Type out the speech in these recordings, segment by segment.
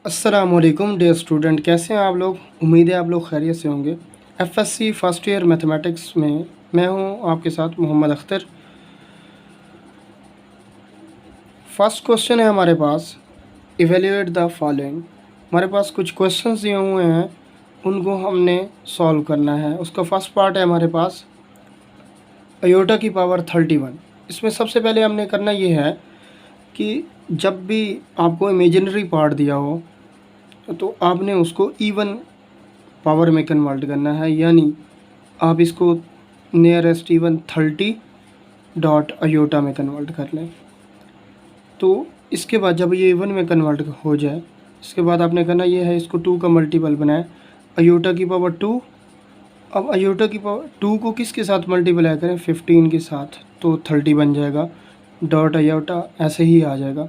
अस्सलामुअलैकुम dear student, कैसे हैं आप लोग। उम्मीद है आप लोग खैरियत से होंगे। एफएससी फर्स्ट ईयर मैथमेटिक्स में मैं हूं आपके साथ मोहम्मद अख्तर। फर्स्ट क्वेश्चन है हमारे पास, इवेल्यूएट द फॉलोइंग। हमारे पास कुछ क्वेश्चंस दिए हुए हैं, उनको हमने सॉल्व करना है। उसका फर्स्ट पार्ट है हमारे पास अयोटा की पावर 31। इसमें सबसे पहले हमने करना ये है कि जब भी आपको इमेजिनरी पार्ट दिया हो तो आपने उसको इवन पावर में कन्वर्ट करना है, यानी आप इसको नियरेस्ट इवन 30 डॉट अयोटा में कन्वर्ट कर लें। तो इसके बाद जब ये इवन में कन्वर्ट हो जाए, इसके बाद आपने करना ये है, इसको 2 का मल्टीपल बनाए अयोटा की पावर 2। अब अयोटा की पावर 2 को किसके साथ मल्टीप्लाई करें, 15 के साथ, तो 30 बन जाएगा। डॉट अयोटा ऐसे ही आ जाएगा,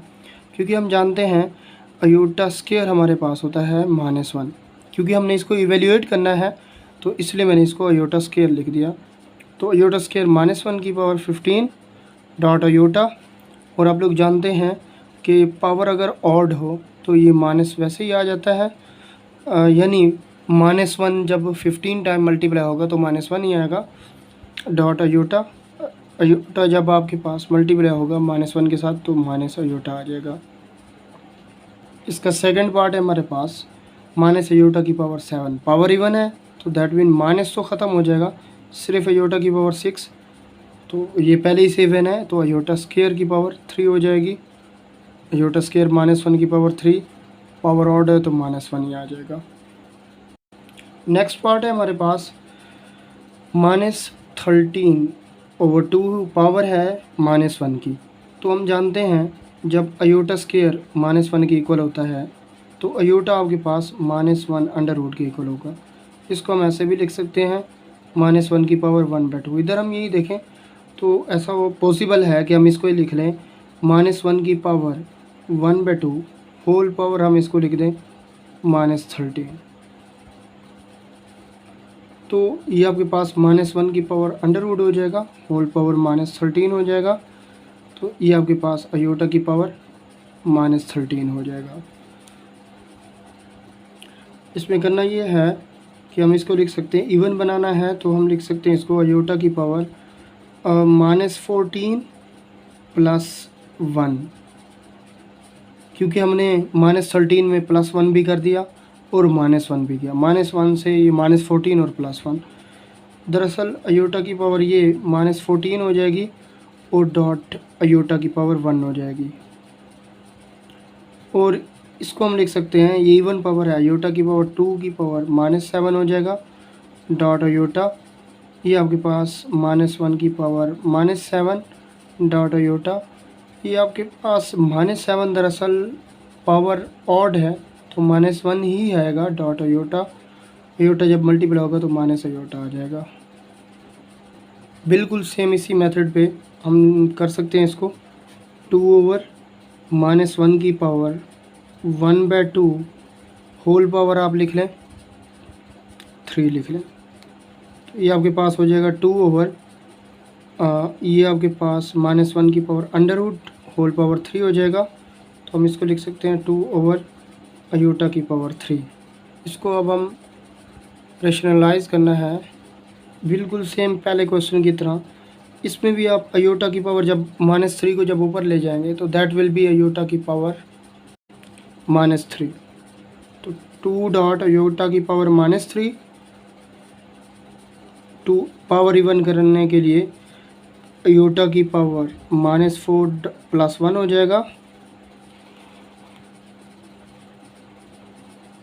क्योंकि हम जानते हैं अयोटा स्क्वायर हमारे पास होता है -1। क्योंकि हमने इसको इवेल्यूएट करना है तो इसलिए मैंने इसको अयोटा स्क्वायर लिख दिया। तो अयोटा स्क्वायर -1 की पावर 15 डॉट अयोटा। और आप लोग जानते हैं कि पावर अगर ऑड हो तो ये माइनस वैसे ही आ जाता है, यानी -1 जब 15 टाइम मल्टीप्लाई होगा तो -1 ही आएगा। डॉट अयोटा, अयोटा जब आपके पास मल्टीप्लाई होगा -1 के साथ तो माइनस अयोटा आ जाएगा। इसका सेकंड पार्ट है हमारे पास माइनस अयोटा की पावर 7। पावर इवन है तो दैट मीन माइनस तो ख़त्म हो जाएगा, सिर्फ अयोटा की पावर 6। तो ये पहले ही से इवन है तो अयोटा स्क्वायर की पावर 3 हो जाएगी। अयोटा स्क्वायर -1 की पावर 3, पावर ऑड है तो -1 ही आ जाएगा। नेक्स्ट पार्ट है हमारे पास -13/2, पावर है -1 की। तो हम जानते हैं जब अयोटा स्क्वायर -1 के इक्वल होता है तो अयोटा आपके पास -1 अंडर रूट के इक्वल होगा। इसको हम ऐसे भी लिख सकते हैं -1 की पावर 1/2। इधर हम यही देखें तो ऐसा वो पॉसिबल है कि हम इसको ही लिख लें -1 की पावर 1/2 होल पावर, हम इसको लिख दें -13। तो ये आपके पास -1 की पावर अंडर रूट हो जाएगा, होल पावर -13 हो जाएगा। तो ये आपके पास अयोटा की पावर -13 हो जाएगा। इसमें करना ये है कि हम इसको लिख सकते हैं, इवन बनाना है तो हम लिख सकते हैं इसको अयोटा की पावर -14 + 1, क्योंकि हमने -13 में +1 भी कर दिया और -1 भी किया। -1 से ये -14 और +1, दरअसल अयोटा की पावर ये -14 हो जाएगी और डॉट अयोटा की पावर 1 हो जाएगी। और इसको हम लिख सकते हैं, ये इवन पावर है, अयोटा की पावर 2 की पावर -7 हो जाएगा। डॉट अयोटा, ये आपके पास -1 की पावर -7 डॉट अयोटा। ये आपके पास -7 दरअसल पावर ऑड है तो -1 ही आएगा। डॉट अयोटा, अयोटा जब मल्टीप्लाई होगा तो माइनस अयोटा आ जाएगा। बिल्कुल सेम इसी मेथड पे हम कर सकते हैं इसको। 2/-1 की पावर 1/2 होल पावर आप लिख लें 3 लिख लें, तो ये आपके पास हो जाएगा 2/, ये आपके पास -1 की power under root whole power 3 हो जाएगा। तो हम इसको लिख सकते हैं 2/, अयोटा की पावर 3। इसको अब हम रेशनलाइज करना है बिल्कुल सेम पहले क्वेश्चन की तरह। इसमें भी आप अयोटा की पावर जब -3 को जब ऊपर ले जाएंगे तो दैट विल बी अयोटा की पावर -3। तो 2 डॉट अयोटा की पावर -3, 2 पावर इवन करने के लिए अयोटा की पावर -4 + 1 हो जाएगा।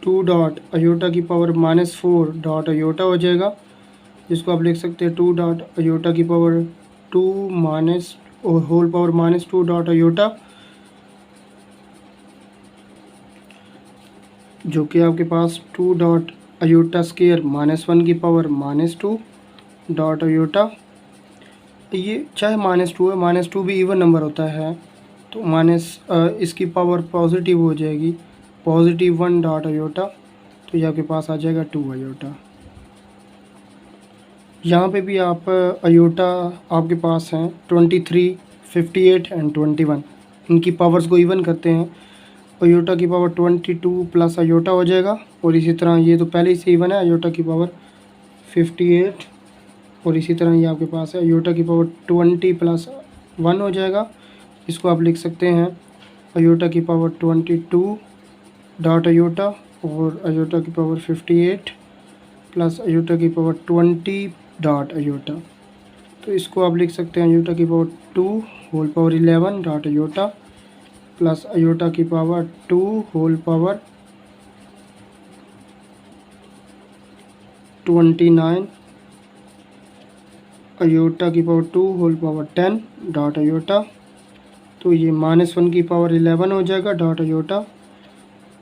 2 डॉट अयोटा की पावर -4 डॉट अयोटा हो जाएगा, जिसको आप लिख सकते हैं 2 डॉट अयोटा की पावर 2 माइनस और होल पावर -2 डॉट अयोटा, जो कि आपके पास 2 डॉट अयोटा स्क्वायर -1 की पावर -2 डॉट अयोटा। ये चाहे -2 है, -2 भी इवन नंबर होता है तो इसकी पावर पॉजिटिव हो जाएगी, +1 डॉट अयोटा। तो ये आपके पास आ जाएगा 2 अयोटा। यहाँ पे भी आप अयोटा आपके पास हैं 23, 58 एंड 21, इनकी पावर्स को इवन करते हैं अयोटा की पावर 22 प्लस अयोटा हो जाएगा। और इसी तरह ये तो पहले ही से इवन है, अयोटा की पावर 58। और इसी तरह ये आपके पास है अयोटा की पावर 20 प्लस 1 हो जाएगा। इसको आप लिख सकते हैं अयोटा की पावर 22 डॉट अयोटा और अयोटा की पावर 58 प्लस अयोटा की पावर 20 डॉट अयोटा। तो इसको आप लिख सकते हैं अयोटा की power 2 whole power 11 dot iota plus iota की पावर 2 होल पावर 29 अयोटा की power 2 whole power 10 dot iota. तो ये -1 की पावर 11 हो जाएगा डॉट अयोटा।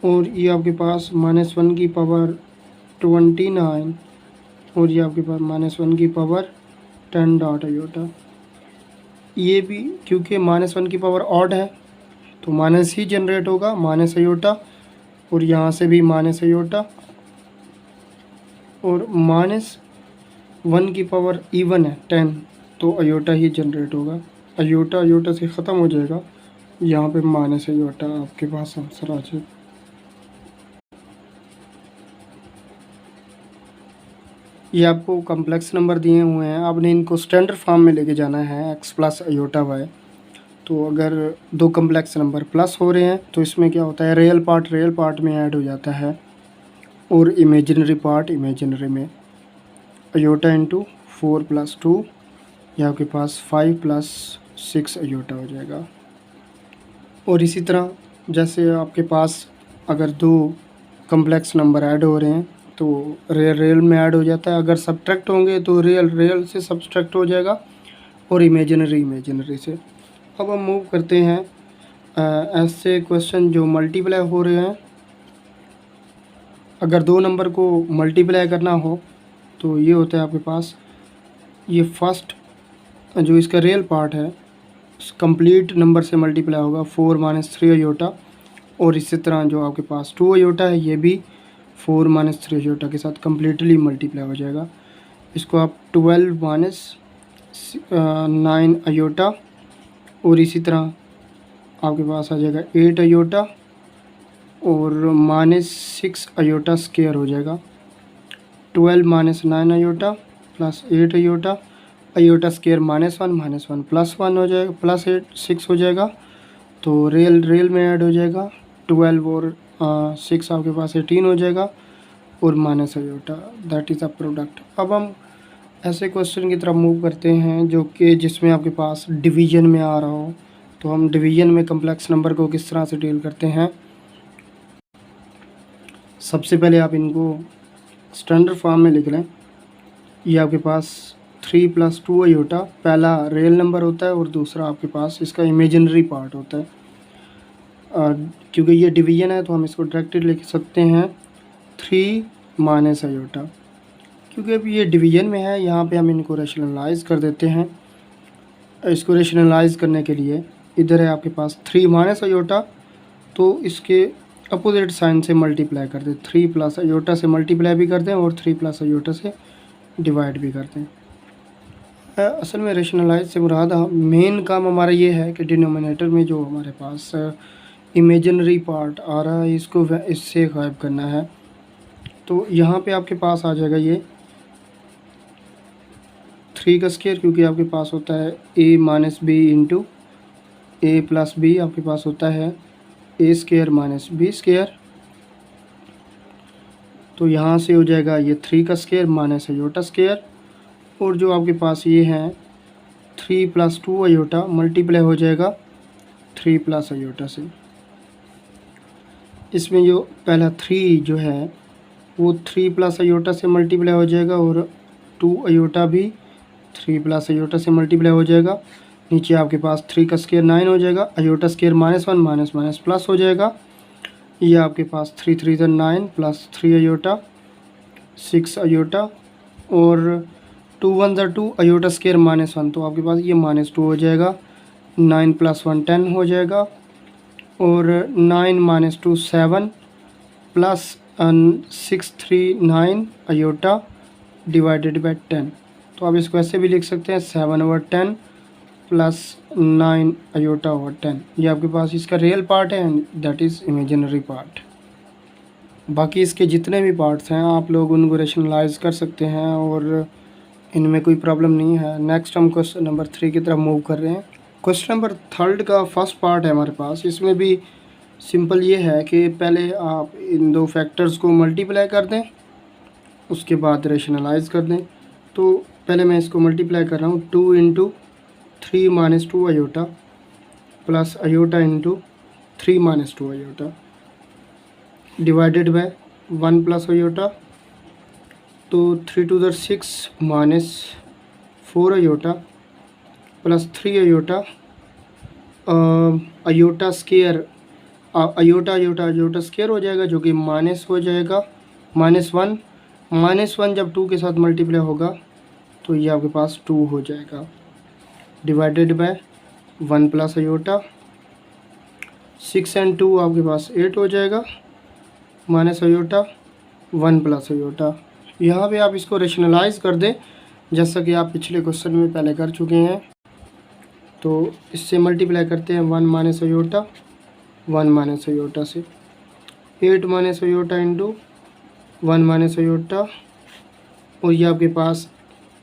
और ये आपके पास -1 की पावर 29 और ये आपके पास -1 की पावर 10 डॉट अयोटा। ये भी क्योंकि -1 की पावर ऑड है तो माइनस ही जनरेट होगा, माइनस अयोटा। और यहाँ से भी माइनस अयोटा और -1 की पावर इवन है 10 तो अयोटा ही जनरेट होगा। अयोटा अयोटा से ख़त्म हो जाएगा, यहाँ पे माइनस अयोटा आपके पास आंसर आ जाएगा। ये आपको कम्प्लेक्स नंबर दिए हुए हैं, आपने इनको स्टैंडर्ड फॉर्म में लेके जाना है x प्लस अयोटा वाई। तो अगर दो कम्प्लेक्स नंबर प्लस हो रहे हैं तो इसमें क्या होता है, रियल पार्ट में ऐड हो जाता है और इमेजिनरी पार्ट इमेजिनरी में। अयोटा इंटू 4 प्लस 2 या आपके पास 5 प्लस 6 अयोटा हो जाएगा। और इसी तरह जैसे आपके पास अगर दो कम्प्लेक्स नंबर ऐड हो रहे हैं तो रियल में ऐड हो जाता है, अगर सब्ट्रैक्ट होंगे तो रियल से सब्ट्रैक्ट हो जाएगा और इमेजिनरी से। अब हम मूव करते हैं ऐसे क्वेश्चन जो मल्टीप्लाई हो रहे हैं। अगर दो नंबर को मल्टीप्लाई करना हो तो ये होता है आपके पास, ये फर्स्ट जो इसका रियल पार्ट है कंप्लीट नंबर से मल्टीप्लाई होगा 4 - 3 अयोटा। और इसी तरह जो आपके पास 2 अयोटा है ये भी 4 - 3 अयोटा के साथ कम्प्लीटली मल्टीप्लाई हो जाएगा। इसको आप 12 - 9 अयोटा और इसी तरह आपके पास आ जाएगा 8 अयोटा और -6 अयोटा स्क्वायर हो जाएगा। 12 - 9 iota plus 8 iota, iota square -1 plus 1 हो जाएगा, प्लस 6 हो जाएगा। तो रियल में ऐड हो जाएगा 12 और 6 आपके पास 18 हो जाएगा और minus aorta, that is a product. अब हम ऐसे क्वेश्चन की तरफ मूव करते हैं जो कि जिसमें आपके पास डिवीजन में आ रहा हो। तो हम डिवीजन में कम्प्लेक्स नंबर को किस तरह से डील करते हैं। सबसे पहले आप इनको स्टैंडर्ड फॉर्म में लिख लें। ये आपके पास 3 + 2 अयोटा पहला रियल नंबर होता है और दूसरा आपके पास इसका इमेजिनरी पार्ट होता है। क्योंकि ये डिवीजन है तो हम इसको डायरेक्टली लिख सकते हैं 3 - अयोटा। क्योंकि अब ये डिवीजन में है यहाँ पे हम इनको रेशनलाइज कर देते हैं। इसको रेशनलाइज करने के लिए इधर है आपके पास 3 - अयोटा, तो इसके अपोजिट साइन से मल्टीप्लाई कर दें, 3 + अयोटा से मल्टीप्लाई भी कर दें और 3 + अयोटा से डिवाइड भी कर दें। असल में रेशनलाइज से मुराद मेन काम हमारा ये है कि डिनोमिनेटर में जो हमारे पास इमेजिनरी पार्ट आ रहा है इसको इससे गायब करना है। तो यहाँ पे आपके पास आ जाएगा ये 3 का स्क्वायर, क्योंकि आपके पास होता है a - b into a + b, आपके पास होता है a² - b स्क्वायर। तो यहाँ से हो जाएगा ये 3 का स्क्वायर माइनस अयोटा स्क्वायर। और जो आपके पास ये है 3 + 2 अयोटा मल्टीप्लाई हो जाएगा 3 + अयोटा से। इसमें जो पहला 3 जो है वो 3 + अयोटा से मल्टीप्लाई हो जाएगा और 2 अयोटा भी 3 + अयोटा से मल्टीप्लाई हो जाएगा। नीचे आपके पास 3 का स्क्वायर 9 हो जाएगा, अयोटा स्क्वायर -1 माइनस प्लस हो जाएगा। ये आपके पास 3 × 3 = 9 प्लस 3 अयोटा 6 अयोटा और 2 × 1 = 2 अयोटा स्क्वायर -1, तो आपके पास ये -2 हो जाएगा। 9 + 1 10 हो जाएगा और 9 - 2 7 प्लस 6 3 9 अयोटा डिवाइडेड बाय 10। तो आप इसको ऐसे भी लिख सकते हैं 7/10 प्लस 9 अयोटा ओवर 10। ये आपके पास इसका रियल पार्ट है and that is imaginary part. बाकी इसके जितने भी पार्ट्स हैं आप लोग उनको रेशनलाइज कर सकते हैं और इनमें कोई प्रॉब्लम नहीं है। नेक्स्ट हम क्वेश्चन नंबर 3 की तरफ मूव कर रहे हैं। क्वेश्चन नंबर 3 का फर्स्ट पार्ट है हमारे पास। इसमें भी सिंपल ये है कि पहले आप इन दो फैक्टर्स को मल्टीप्लाई कर दें, उसके बाद रेशनलाइज कर दें। तो पहले मैं इसको मल्टीप्लाई कर रहा हूँ, 2 into 3 minus 2 iota plus iota into 3 minus 2 iota divided by 1 plus iota. तो 3 to the 6 minus 4 iota plus 3 iota iota square iota iota iota square हो जाएगा जो कि माइनस हो जाएगा -1 जब 2 के साथ मल्टीप्लाई होगा तो ये आपके पास 2 हो जाएगा divided by 1 plus aorta. 6 and 2 आपके पास 8 हो जाएगा माइनस अयोटा 1 प्लस अयोटा। यहाँ पे आप इसको रेशनलाइज कर दें जैसा कि आप पिछले क्वेश्चन में पहले कर चुके हैं। तो इससे मल्टीप्लाई करते हैं 1 माइनस अयोटा 1 माइनस अयोटा से, 8 minus iota into 1 minus iota. और ये आपके पास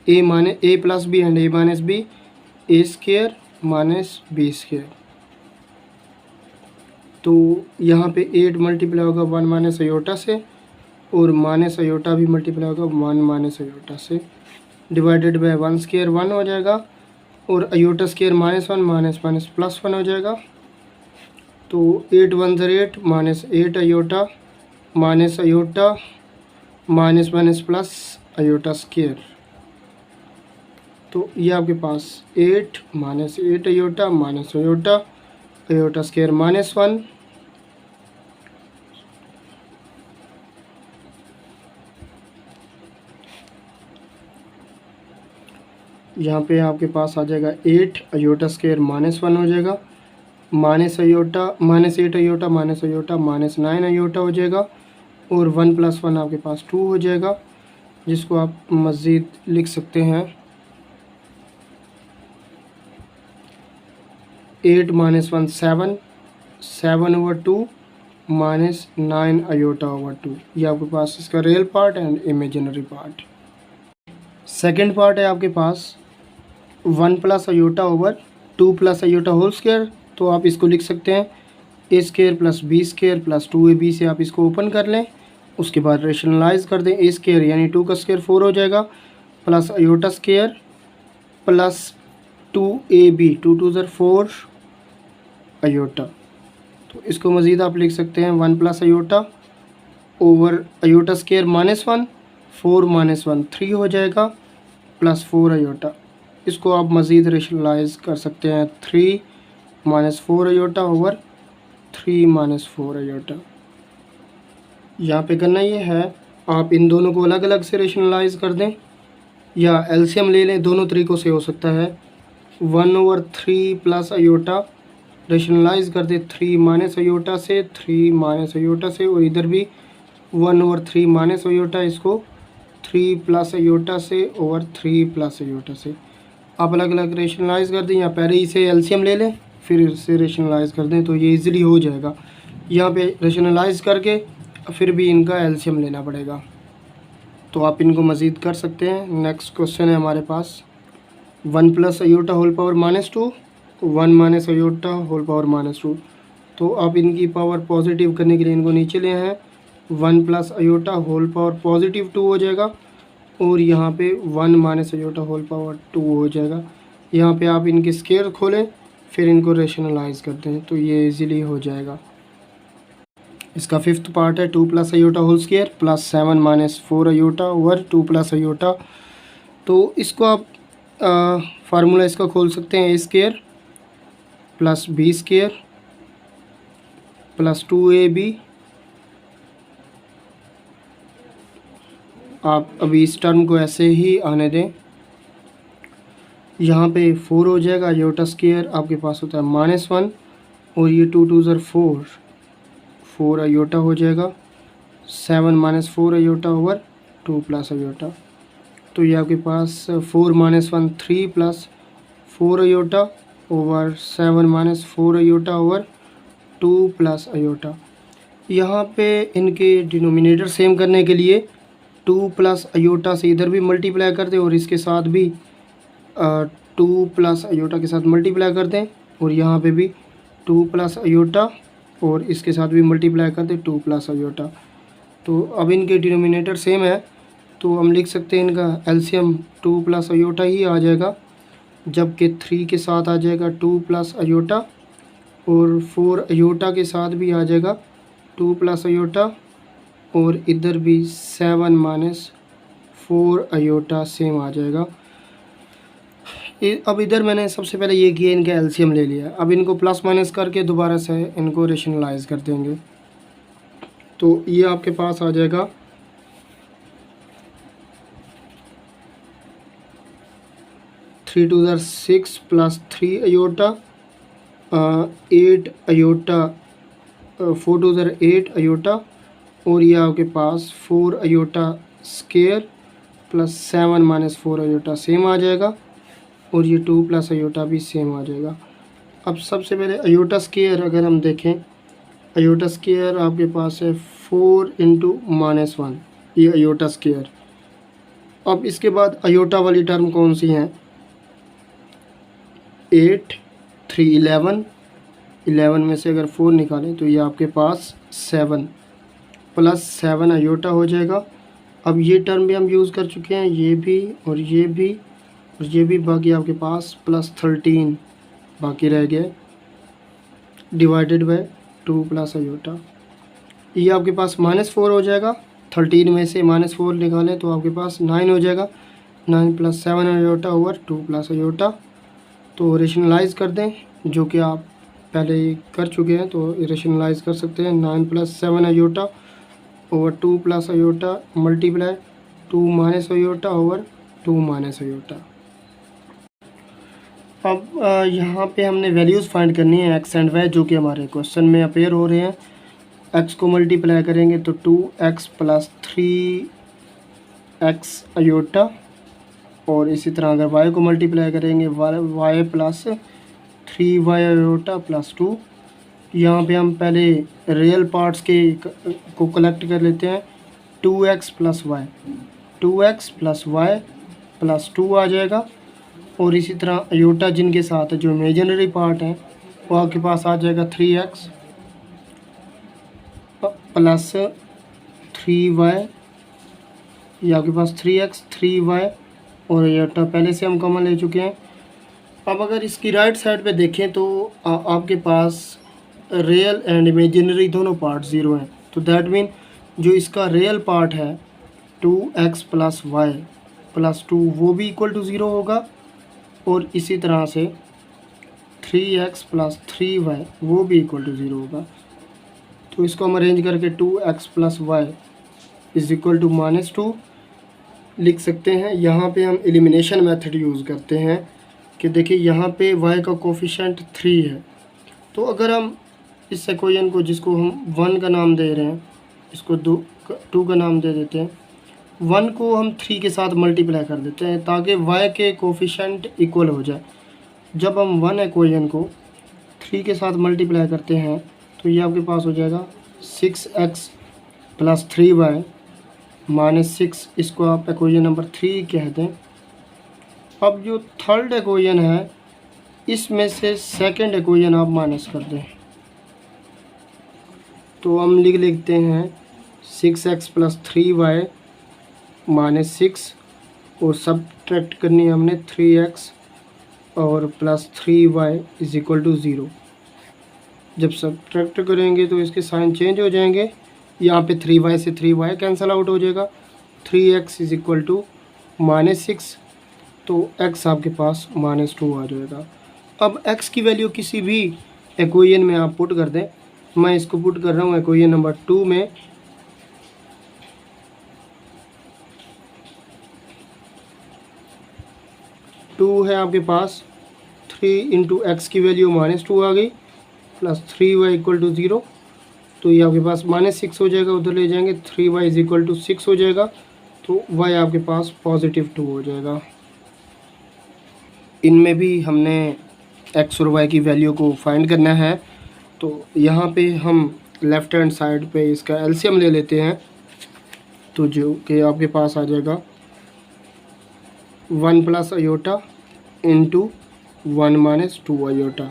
A plus B and A minus B, A square minus B square. तो यहाँ पे 8 मल्टीप्लाई होगा 1 माइनस अयोटा से और माइनस अयोटा भी मल्टीप्लाई होगा 1 माइनस अयोटा से डिवाइडेड बाय 1 स्केयर 1 हो जाएगा और iota square -1 minus minus plus 1 हो जाएगा। तो 8 1 8 minus 8 iota minus iota minus minus plus iota square. तो ये आपके पास 8 minus 8 iota minus iota iota square -1 यहाँ पे आपके पास आ जाएगा 8 अयोटा स्केयर -1 हो जाएगा minus iota minus 8 iota minus iota -9 iota हो जाएगा और 1 प्लस 1 आपके पास 2 हो जाएगा, जिसको आप मज़ीद लिख सकते हैं 8 minus 1 7 over 2 minus 9 iota over 2। ये आपके पास इसका real part and imaginary part. Second part है आपके पास 1 plus iota over 2 plus iota whole square. तो आप इसको लिख सकते हैं A square plus B square plus 2ab से आप इसको ओपन कर लें, उसके बाद रेशनलाइज कर दें। ए स्क्वायर यानी 2 का स्क्वायर 4 हो जाएगा plus iota square plus 2ab 2 two ज़र 4 अयोटा। तो इसको मज़ीद आप लिख सकते हैं 1 plus iota over iota square -1 4 -1 3 हो जाएगा प्लस 4 अयोटा। इसको आप मज़ीद रेशनलाइज कर सकते हैं 3 -4 अयोटा ओवर 3 -4 अयोटा। यहाँ पे करना ये है आप इन दोनों को अलग अलग से रेशनलाइज कर दें या एलसीएम ले लें, दोनों तरीक़ों से हो सकता है। 1 ओवर 3 प्लस अयोटा रेशनलाइज कर दे 3 माइनस अयोटा से 3 माइनस अयोटा से, और इधर भी 1 ओवर 3 माइनस अयोटा, इसको 3 प्लस अयोटा से ओवर 3 प्लस अयोटा से आप अलग अलग रेशनलाइज कर दें या पहले इसे एलसीएम ले लें फिर इसे रेशनलाइज कर दें तो ये इजीली हो जाएगा। यहाँ पे रेशनलाइज करके फिर भी इनका एलसीएम लेना पड़ेगा, तो आप इनको मज़ीद कर सकते हैं। नेक्स्ट क्वेश्चन है हमारे पास 1 plus iota whole power -2 1 minus iota whole power -2। तो आप इनकी पावर पॉजिटिव करने के लिए इनको नीचे ले हैं 1 प्लस अयोटा होल पावर +2 हो जाएगा और यहाँ पे 1 माइनस अयोटा होल पावर 2 हो जाएगा। यहाँ पे आप इनके स्केयर खोलें फिर इनको रेशनलाइज करते हैं तो ये इजीली हो जाएगा। इसका फिफ्थ पार्ट है 2 plus iota whole square plus 7 minus 4 iota over 2 plus iota. तो इसको आप फार्मूला इसका खोल सकते हैं A square plus B square plus 2ab। आप अभी इस टर्म को ऐसे ही आने दें। यहाँ पे 4 हो जाएगा, अयोटा स्क्वायर आपके पास होता है -1 और ये 2 टू ज़र 4 अयोटा हो जाएगा 7 minus 4 iota over 2 plus iota. तो ये आपके पास 4 -1 3 plus 4 iota over 7 minus 4 iota over 2 plus iota. यहाँ पे इनके डिनोमिनेटर सेम करने के लिए 2 प्लस अयोटा से इधर भी मल्टीप्लाई कर दें और इसके साथ भी 2 प्लस अयोटा के साथ मल्टीप्लाई कर दें, और यहाँ पे भी 2 प्लस अयोटा और इसके साथ भी मल्टीप्लाई कर दें 2 प्लस अयोटा। तो अब इनके डिनोमिनेटर सेम है, तो हम लिख सकते हैं इनका एलसीएम 2 प्लस अयोटा ही आ जाएगा, जबकि 3 के साथ आ जाएगा 2 प्लस अयोटा और 4 अयोटा के साथ भी आ जाएगा 2 प्लस अयोटा, और इधर भी 7 माइनस 4 अयोटा सेम आ जाएगा। अब इधर मैंने सबसे पहले ये किया, इनका एलसीएम ले लिया। अब इनको प्लस माइनस करके दोबारा से इनको रेशनलाइज कर देंगे, तो ये आपके पास आ जाएगा 3 2 6 प्लस 3 अयोटा 8 अयोटा 4 2 8 अयोटा, और ये आपके पास 4 iota square plus 7 minus 4 iota same आ जाएगा, और ये 2 प्लस अयोटा भी सेम आ जाएगा। अब सबसे पहले अयोटा स्केयर अगर हम देखें, अयोटा स्केयर आपके पास है 4 इंटू -1, ये अयोटा स्केयर। अब इसके बाद अयोटा वाली टर्म कौन सी हैं, 8 3 11 में से अगर 4 निकालें तो ये आपके पास 7 प्लस 7 अयोटा हो जाएगा। अब ये टर्म भी हम यूज़ कर चुके हैं, ये भी और ये भी और ये भी, बाकी आपके पास प्लस 13 बाकी रह गया डिवाइडेड बाय 2 प्लस अयोटा। ये आपके पास -4 हो जाएगा, 13 में से -4 निकालें तो आपके पास 9 हो जाएगा, 9 plus 7 iota over 2 plus iota. तो रेशनलाइज कर दें, जो कि आप पहले कर चुके हैं, तो रेशनलाइज कर सकते हैं। 9 plus 7 iota over 2 plus iota multiply 2 minus iota over 2 minus iota. अब यहाँ पे हमने वैल्यूज़ फाइंड करनी है एक्स एंड वाई, जो कि हमारे क्वेश्चन में अपेयर हो रहे हैं। एक्स को मल्टीप्लाई करेंगे तो 2x प्लस 3x अयोटा, और इसी तरह अगर y को मल्टीप्लाई करेंगे y plus 3y aorta plus 2। यहाँ पे हम पहले रियल पार्ट्स को कलेक्ट कर लेते हैं। 2x plus y 2x plus y plus 2 आ जाएगा, और इसी तरह अयोटा जिनके साथ है जो इमेजिनरी पार्ट है वो आपके पास आ जाएगा 3x प्लस 3y, ये आपके पास 3x 3y, और अयोटा पहले से हम कॉमन ले चुके हैं। अब अगर इसकी राइट साइड पे देखें तो आपके पास रियल एंड इमेजिनरी दोनों पार्ट 0 हैं, तो दैट मीन जो इसका रियल पार्ट है 2x प्लस वाई प्लस 2 वो भी इक्वल टू 0 होगा, और इसी तरह से 3x प्लस 3y वो भी इक्वल टू 0 होगा। तो इसको हम अरेंज करके 2x plus y is equal to -2 लिख सकते हैं। यहाँ पे हम एलिमिनेशन मेथड यूज़ करते हैं कि देखिए यहाँ पे y का कोफिशिएंट 3 है, तो अगर हम इस इक्वेशन को, जिसको हम 1 का नाम दे रहे हैं, इसको 2 का नाम दे देते हैं, 1 को हम 3 के साथ मल्टीप्लाई कर देते हैं ताकि y के कोफिशिएंट इक्वल हो जाए। जब हम 1 इक्वेशन को 3 के साथ मल्टीप्लाई करते हैं तो ये आपके पास हो जाएगा 6x प्लस 3y -6, इसको आप इक्वेशन नंबर 3 कह दें। अब जो थर्ड इक्वेशन है इसमें से सेकंड इक्वेशन आप माइनस कर दें, तो हम लिखते हैं 6x प्लस 3y -6, और सब्ट्रैक्ट करनी है हमने 3x और plus 3y is equal to 0। जब सब्ट्रैक्ट करेंगे तो इसके साइन चेंज हो जाएंगे, यहाँ पे 3y से 3y कैंसिल आउट हो जाएगा, 3x इज इक्वल टू -6, तो x आपके पास -2 आ जाएगा। अब x की वैल्यू किसी भी इक्वेशन में आप पुट कर दें, मैं इसको पुट कर रहा हूँ इक्वेशन नंबर 2 में। टू है आपके पास, 3 इंटू एक्स की वैल्यू -2 आ गई प्लस 3y इक्वल टू 0, तो ये आपके पास -6 हो जाएगा, उधर ले जाएंगे 3y इज इक्वल टू 6 हो जाएगा, तो y आपके पास +2 हो जाएगा। इनमें भी हमने एक्स और वाई की वैल्यू को फाइंड करना है। तो यहाँ पे हम लेफ़्ट हैंड साइड पे इसका एलसीएम ले लेते हैं, तो जो कि आपके पास आ जाएगा 1 plus iota into 1 minus 2 iota.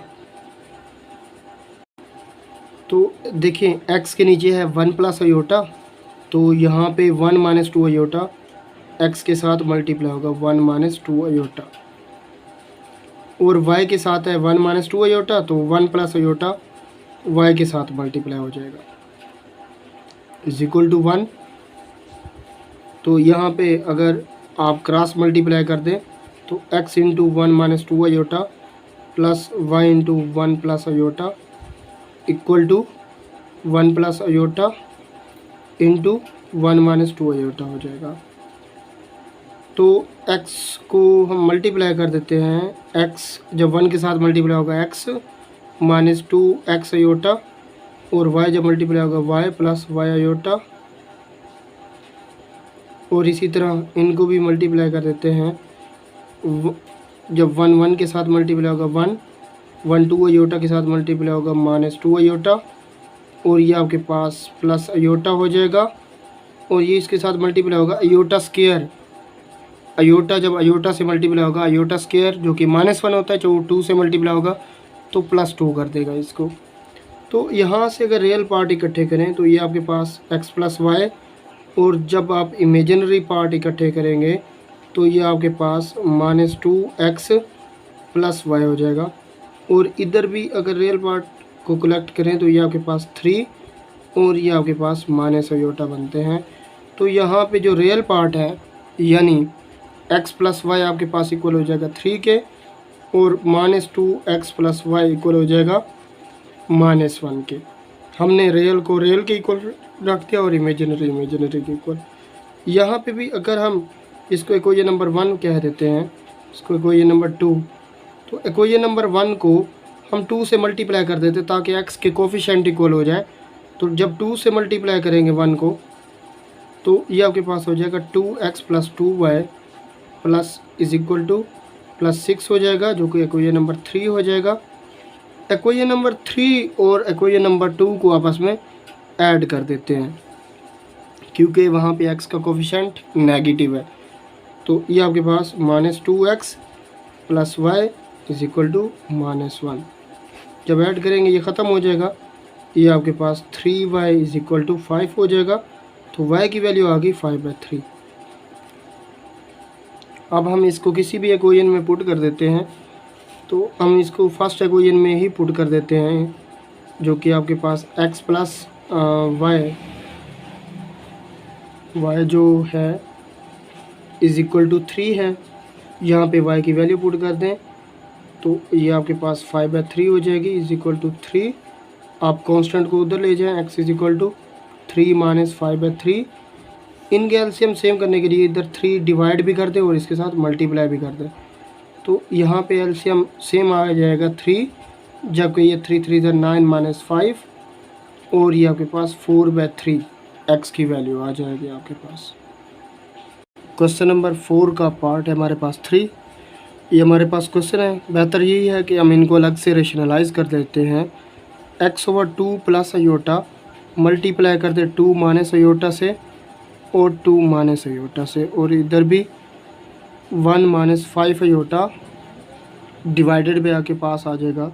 तो देखिए x के नीचे है 1 प्लस अयोटा, तो यहाँ पे 1 माइनस 2 अयोटा x के साथ मल्टीप्लाई होगा 1 माइनस 2 अयोटा, और y के साथ है 1 माइनस 2 अयोटा, तो 1 प्लस अयोटा y के साथ मल्टीप्लाई हो जाएगा इज इक्वल टू 1। तो यहाँ पे अगर आप क्रॉस मल्टीप्लाई कर दें तो x into 1 minus 2 iota plus y into 1 plus iota equal to 1 plus iota into 1 minus 2 iota हो जाएगा। तो x को हम मल्टीप्लाई कर देते हैं, x जब 1 के साथ मल्टीप्लाई होगा x माइनस 2 x अयोटा, और y जब मल्टीप्लाई होगा y प्लस y अयोटा, और इसी तरह इनको भी मल्टीप्लाई कर देते हैं। जब 1 1 के साथ मल्टीप्लाई होगा 1 1 2 अयोटा के साथ मल्टीप्लाई होगा माइनस 2 अयोटा, और ये आपके पास प्लस अयोटा हो जाएगा, और ये इसके साथ मल्टीप्लाई होगा अयोटा स्क्वायर। अयोटा जब अयोटा से मल्टीप्लाई होगा अयोटा स्क्वायर जो कि -1 होता है, जो 2 से मल्टीप्लाई होगा तो +2 कर देगा इसको। तो यहाँ से अगर रियल पार्ट इकट्ठे करें तो ये आपके पास x प्लस वाई, और जब आप इमेजिनरी पार्ट इकट्ठे करेंगे तो ये आपके पास -2x प्लस वाई हो जाएगा। और इधर भी अगर रियल पार्ट को कलेक्ट करें तो ये आपके पास 3 और ये आपके पास माइनस अयोटा बनते हैं। तो यहाँ पे जो रियल पार्ट है यानी x प्लस वाई आपके पास इक्वल हो जाएगा 3 के, और -2x प्लस वाई इक्वल हो जाएगा -1 के। हमने रियल को रियल के इक्वल रख दिया और इमेजिनरी के इक्वल। यहाँ पे भी अगर हम इसको इक्वेशन नंबर 1 कह देते हैं, इसको इक्वेशन नंबर 2, तो इक्वेशन नंबर 1 को हम 2 से मल्टीप्लाई कर देते ताकि x के कोफिशिएंट इक्वल हो जाए। तो जब 2 से मल्टीप्लाई करेंगे 1 को तो ये आपके पास हो जाएगा 2x plus 2y plus is equal to +6 हो जाएगा, जो कि इक्वेशन नंबर 3 हो जाएगा। इक्वेशन नंबर 3 और इक्वेशन नंबर 2 को आपस में ऐड कर देते हैं क्योंकि वहाँ पे x का कोफिशिएंट नेगेटिव है। तो ये आपके पास -2x plus y is equal to -1। जब ऐड करेंगे ये ख़त्म हो जाएगा, ये आपके पास 3y इज इक्वल टू 5 हो जाएगा। तो y की वैल्यू आ गई 5/3। अब हम इसको किसी भी इक्वेशन में पुट कर देते हैं, तो हम इसको फर्स्ट इक्वेशन में ही पुट कर देते हैं, जो कि आपके पास x प्लस y जो है इज़ इक्वल टू 3 है। यहाँ पे y की वैल्यू पुट कर दें तो ये आपके पास 5/3 हो जाएगी इज़ इक्वल टू 3। आप कांस्टेंट को उधर ले जाएं, x इज़ इक्वल टू 3 माइनस 5/3। इनके एलसीएम सेम करने के लिए इधर 3 डिवाइड भी कर दें और इसके साथ मल्टीप्लाई भी कर दें, तो यहाँ पे एलसीएम सेम आ जाएगा 3, जबकि ये 3 3 इधर 9 माइनस 5, और ये आपके पास 4/3 x की वैल्यू आ जाएगी आपके पास। क्वेश्चन नंबर 4 का पार्ट है हमारे पास 3। ये हमारे पास क्वेश्चन है, बेहतर यही है कि हम इनको अलग से रेशनलाइज कर देते हैं। x/2 प्लस अयोटा मल्टीप्लाई कर दे 2 माइनस अयोटा से और 2 माइनस अयोटा से, और इधर भी 1 माइनस 5 अयोटा डिवाइडेड पे आपके पास आ जाएगा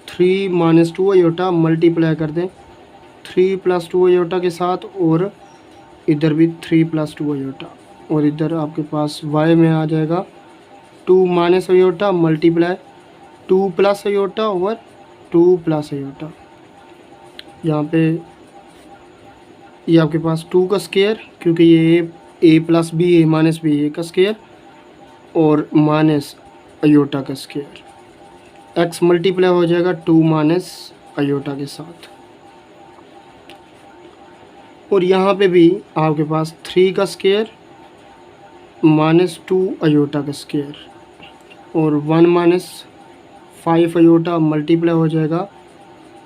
3 माइनस 2 अयोटा मल्टीप्लाई कर दें 3 प्लस 2 अयोटा के साथ, और इधर भी 3 प्लस 2 अयोटा, और इधर आपके पास y में आ जाएगा 2 minus aorta multiply 2 plus aorta और 2 प्लस अयोटा। यहाँ पे ये आपके पास 2 का स्क्वायर, क्योंकि ये a plus B A minus B A का स्क्वायर, और माइनस अयोटा का स्क्वायर। x मल्टीप्लाई हो जाएगा 2 माइनस अयोटा के साथ, और यहाँ पे भी आपके पास 3 का स्क्वायर माइनस 2 अयोटा का स्क्वायर, और 1 माइनस 5 अयोटा मल्टीप्लाई हो जाएगा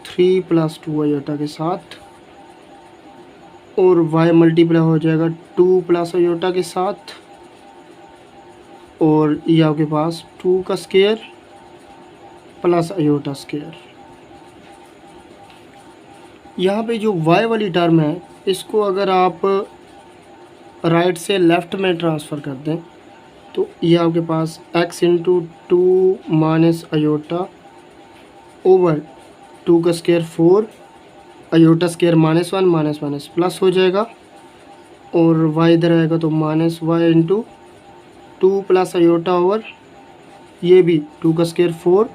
3 प्लस 2 अयोटा के साथ, और y मल्टीप्लाई हो जाएगा 2 प्लस अयोटा के साथ, और ये आपके पास 2 का स्क्वायर प्लस अयोटा स्क्वायर। यहाँ पे जो y वाली टर्म है इसको अगर आप राइट से लेफ़्ट में ट्रांसफ़र कर दें तो ये आपके पास x into 2 minus iota over 2 का square 4 iota square minus minus plus हो जाएगा, और y इधर आएगा तो minus y into 2 plus iota over ये भी 2 का स्क्वायर 4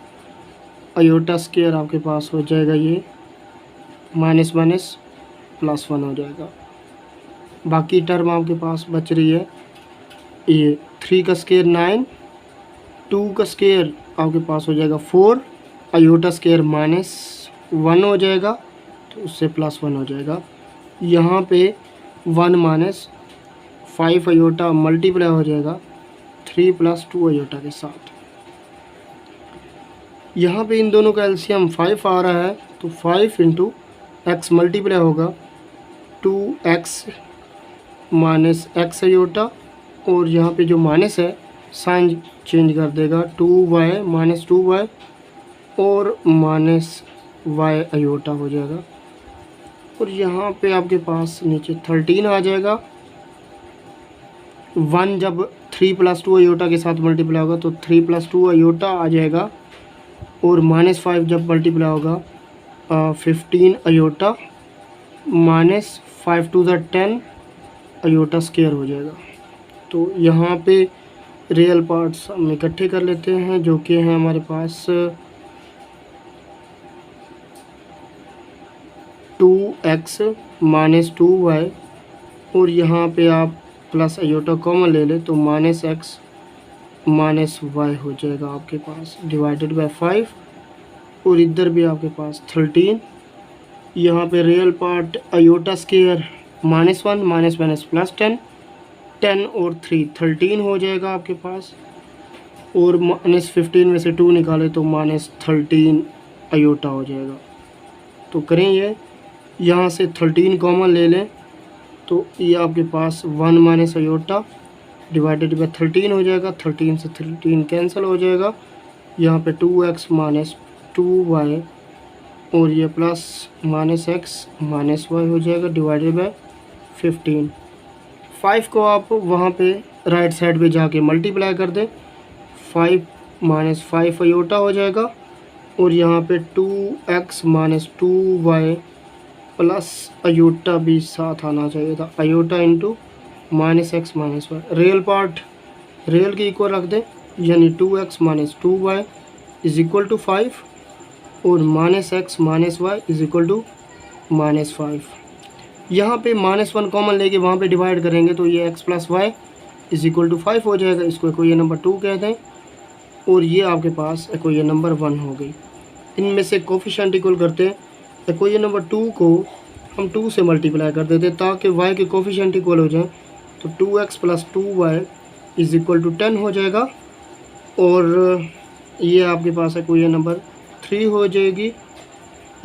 अयोटा स्क्वायर आपके पास हो जाएगा ये माइनस प्लस 1 हो जाएगा। बाकी टर्म आपके पास बच रही है ये 3 का स्क्वायर 9, 2 का स्क्वायर आपके पास हो जाएगा 4 अयोटा स्क्वायर माइनस 1 हो जाएगा तो उससे प्लस 1 हो जाएगा। यहाँ पे 1 माइनस 5 अयोटा मल्टीप्लाई हो जाएगा 3 प्लस 2 अयोटा के साथ। यहाँ पे इन दोनों का एलसीएम 5 आ रहा है तो 5 इंटू एक्स मल्टीप्लाई होगा 2x माइनस एक्स अयोटा, और यहाँ पे जो माइनस है साइन चेंज कर देगा 2y माइनस 2y और माइनस y अयोटा हो जाएगा, और यहाँ पे आपके पास नीचे 13 आ जाएगा। 1 जब 3 प्लस 2 अयोटा के साथ मल्टीप्लाई होगा तो 3 प्लस 2 अयोटा आ जाएगा, और माइनस 5 जब मल्टीप्लाई होगा 15 iota minus 5 to the 10 iota square हो जाएगा। तो यहाँ पे रियल पार्ट्स हम इकट्ठे कर लेते हैं जो कि हैं हमारे पास 2x माइनस 2y, और यहाँ पे आप प्लस अयोटा कॉमन ले लें तो माइनस x माइनस y हो जाएगा आपके पास डिवाइडेड बाय 5, और इधर भी आपके पास 13। यहाँ पे real part iota square minus 1 minus minus plus 10 10 और 3 13 हो जाएगा आपके पास, और माइनस 15 में से 2 निकाले तो माइनस 13 अयोटा हो जाएगा। तो करें ये, यहाँ से 13 कॉमन ले लें तो ये आपके पास 1 माइनस अयोटा डिवाइडेड बाय 13 हो जाएगा, 13 से 13 कैंसिल हो जाएगा। यहाँ पे 2x माइनस 2y और ये plus minus x minus y हो जाएगा डिवाइडेड बाय 15। 5 को आप वहाँ पे राइट साइड पे जाके मल्टीप्लाई कर दें, 5 माइनस 5 अयोटा हो जाएगा, और यहाँ पे 2x minus 2y plus iota भी साथ आना चाहिए था, iota into minus x minus y. Real part real के इक्वल रख दें, यानी 2x minus 2y is equal to 5 और minus x minus y is equal to minus 5। यहाँ पे माइनस 1 कॉमन लेके वहाँ पे डिवाइड करेंगे तो ये x plus y is equal to 5 हो जाएगा। इसको इक्वेशन नंबर 2 कहते हैं, और ये आपके पास इक्वेशन नंबर 1 हो गई। इनमें से कोफिशिएंट इक्वल करते हैं, इक्वेशन नंबर 2 को हम 2 से मल्टीप्लाई कर देते हैं ताकि y के कोफिशिएंट इक्वल हो जाए, तो 2x plus 2y is equal to 10 हो जाएगा, और ये आपके पास इक्वेशन नंबर 3 हो जाएगी।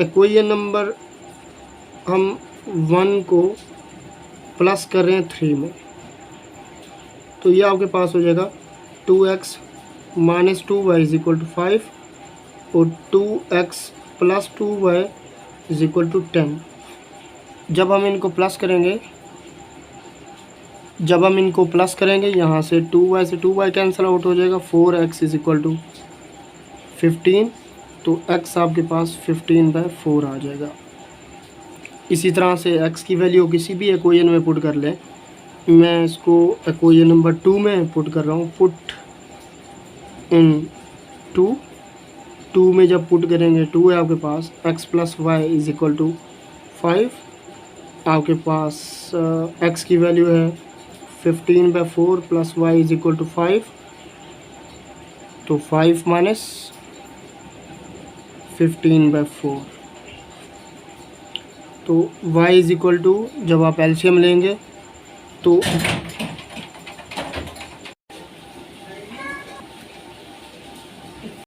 इक्वेशन नंबर हम 1 को प्लस कर रहे हैं 3 में, तो ये आपके पास हो जाएगा 2x minus 2y is equal to 5 और 2x plus 2y is equal to 10। जब हम इनको प्लस करेंगे यहाँ से 2y से 2y कैंसिल आउट हो जाएगा, 4x इज इक्वल टू 15, तो x आपके पास 15/4 आ जाएगा। इसी तरह से x की वैल्यू किसी भी इक्वेशन में पुट कर लें, मैं इसको इक्वेशन नंबर 2 में पुट कर रहा हूँ, पुट इन 2 में जब पुट करेंगे 2 है आपके पास, x plus y is equal to 5, आपके पास x की वैल्यू है 15/4 plus y is equal to 5, तो 5 माइनस 15/4, तो y इज इक्वल टू जब आप एलसीएम लेंगे तो